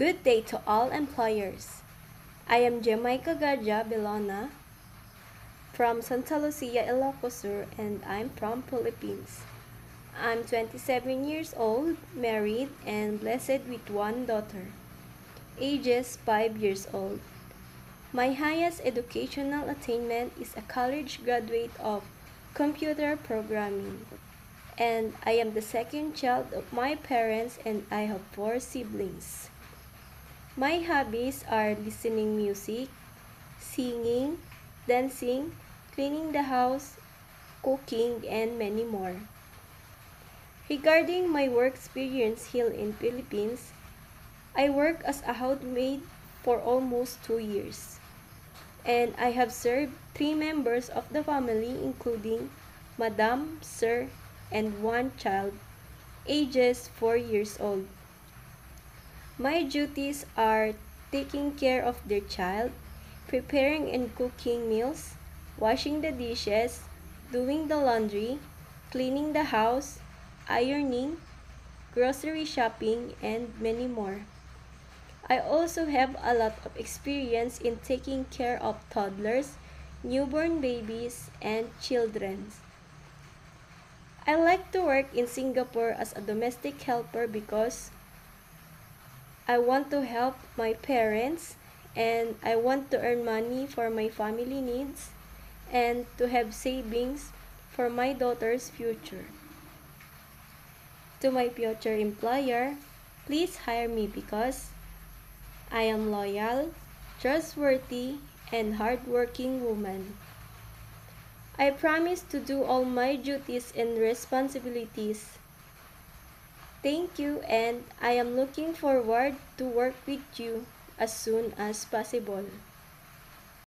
Good day to all employers. I am Jamaica Gadja Belona from Santa Lucia, Ilocos Sur, and I'm from Philippines. I'm 27 years old, married, and blessed with one daughter, ages 5 years old. My highest educational attainment is a college graduate of computer programming, and I am the second child of my parents, and I have 4 siblings. My hobbies are listening music, singing, dancing, cleaning the house, cooking, and many more. Regarding my work experience here in Philippines, I work as a housemaid for almost 2 years. And I have served 3 members of the family including Madam, Sir, and 1 child, ages 4 years old. My duties are taking care of their child, preparing and cooking meals, washing the dishes, doing the laundry, cleaning the house, ironing, grocery shopping, and many more. I also have a lot of experience in taking care of toddlers, newborn babies, and children. I like to work in Singapore as a domestic helper because I want to help my parents and I want to earn money for my family needs and to have savings for my daughter's future. To my future employer, please hire me because I am loyal, trustworthy, and hardworking woman. I promise to do all my duties and responsibilities. Thank you, and I am looking forward to work with you as soon as possible.